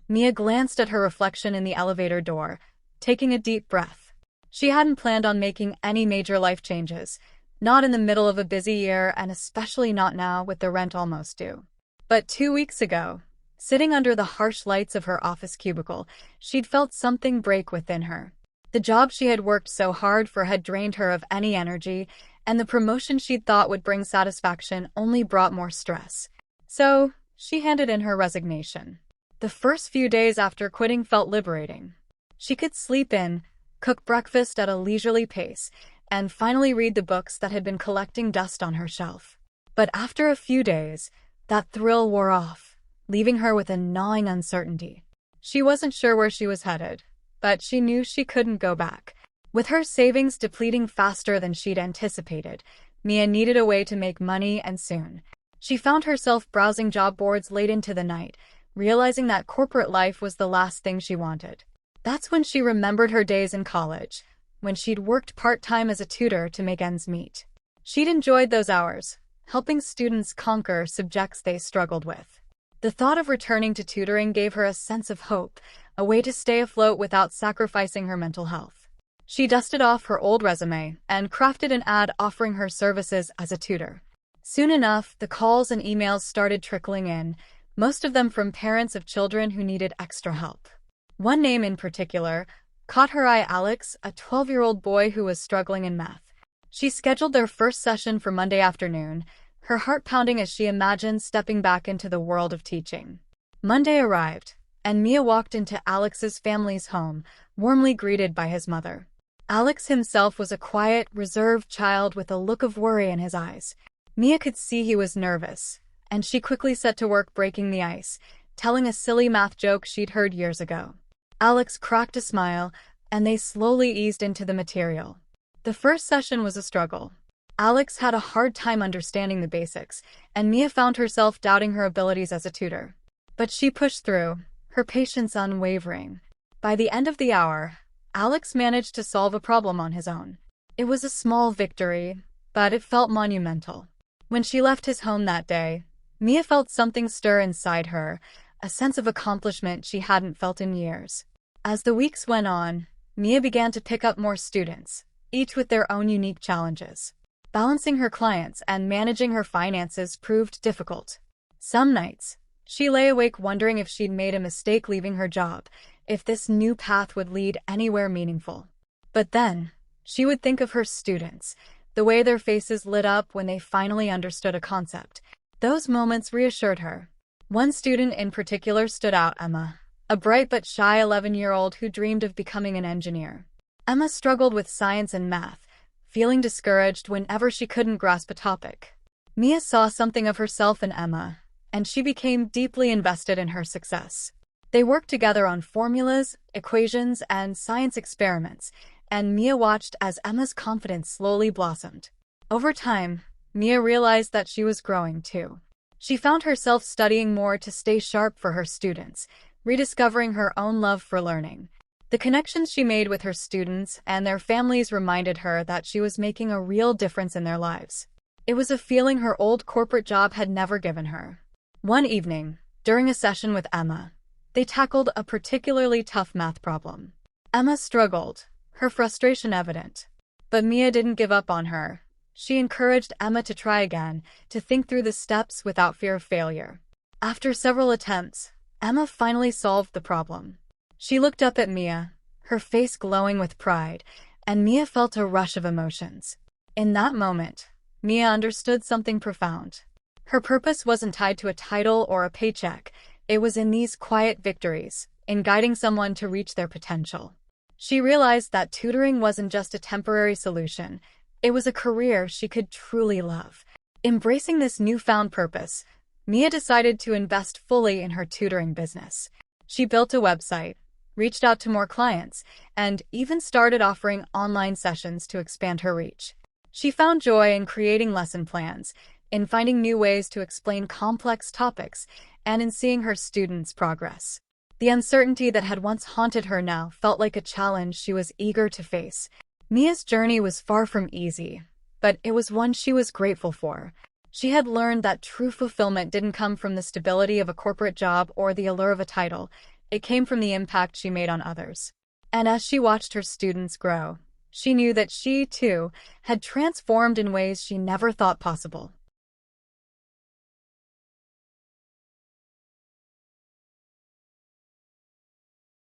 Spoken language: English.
Mia glanced at her reflection in the elevator door, taking a deep breath. She hadn't planned on making any major life changes, not in the middle of a busy year and especially not now with the rent almost due. But 2 weeks ago, sitting under the harsh lights of her office cubicle, she'd felt something break within her. The job she had worked so hard for had drained her of any energy, and the promotion she'd thought would bring satisfaction only brought more stress. So, she handed in her resignation. The first few days after quitting felt liberating. She could sleep in, cook breakfast at a leisurely pace, and finally read the books that had been collecting dust on her shelf. But after a few days, that thrill wore off, leaving her with a gnawing uncertainty. She wasn't sure where she was headed, but she knew she couldn't go back. With her savings depleting faster than she'd anticipated, Mia needed a way to make money, and soon. She found herself browsing job boards late into the night, realizing that corporate life was the last thing she wanted. That's when she remembered her days in college, when she'd worked part-time as a tutor to make ends meet. She'd enjoyed those hours, helping students conquer subjects they struggled with. The thought of returning to tutoring gave her a sense of hope, a way to stay afloat without sacrificing her mental health. She dusted off her old resume and crafted an ad offering her services as a tutor. Soon enough, the calls and emails started trickling in, most of them from parents of children who needed extra help. One name in particular caught her eye: Alex, a 12-year-old boy who was struggling in math. She scheduled their first session for Monday afternoon, her heart pounding as she imagined stepping back into the world of teaching. Monday arrived, and Mia walked into Alex's family's home, warmly greeted by his mother. Alex himself was a quiet, reserved child with a look of worry in his eyes. Mia could see he was nervous, and she quickly set to work breaking the ice, telling a silly math joke she'd heard years ago. Alex cracked a smile, and they slowly eased into the material. The first session was a struggle. Alex had a hard time understanding the basics, and Mia found herself doubting her abilities as a tutor. But she pushed through, her patience unwavering. By the end of the hour, Alex managed to solve a problem on his own. It was a small victory, but it felt monumental. When she left his home that day, Mia felt something stir inside her, a sense of accomplishment she hadn't felt in years. As the weeks went on, Mia began to pick up more students, each with their own unique challenges. Balancing her clients and managing her finances proved difficult. Some nights, she lay awake wondering if she'd made a mistake leaving her job, if this new path would lead anywhere meaningful. But then, she would think of her students, the way their faces lit up when they finally understood a concept. Those moments reassured her. One student in particular stood out: Emma, a bright but shy 11-year-old who dreamed of becoming an engineer. Emma struggled with science and math, feeling discouraged whenever she couldn't grasp a topic. Mia saw something of herself in Emma, and she became deeply invested in her success. They worked together on formulas, equations, and science experiments, and Mia watched as Emma's confidence slowly blossomed. Over time, Mia realized that she was growing too. She found herself studying more to stay sharp for her students, rediscovering her own love for learning. The connections she made with her students and their families reminded her that she was making a real difference in their lives. It was a feeling her old corporate job had never given her. One evening, during a session with Emma, they tackled a particularly tough math problem. Emma struggled, her frustration evident. But Mia didn't give up on her. She encouraged Emma to try again, to think through the steps without fear of failure. After several attempts, Emma finally solved the problem. She looked up at Mia, her face glowing with pride, and Mia felt a rush of emotions. In that moment, Mia understood something profound. Her purpose wasn't tied to a title or a paycheck. It was in these quiet victories, in guiding someone to reach their potential. She realized that tutoring wasn't just a temporary solution. It was a career she could truly love. Embracing this newfound purpose, Mia decided to invest fully in her tutoring business. She built a website, reached out to more clients, and even started offering online sessions to expand her reach. She found joy in creating lesson plans, in finding new ways to explain complex topics, and in seeing her students progress. The uncertainty that had once haunted her now felt like a challenge she was eager to face. Mia's journey was far from easy, but it was one she was grateful for. She had learned that true fulfillment didn't come from the stability of a corporate job or the allure of a title. It came from the impact she made on others. And as she watched her students grow, she knew that she, too, had transformed in ways she never thought possible.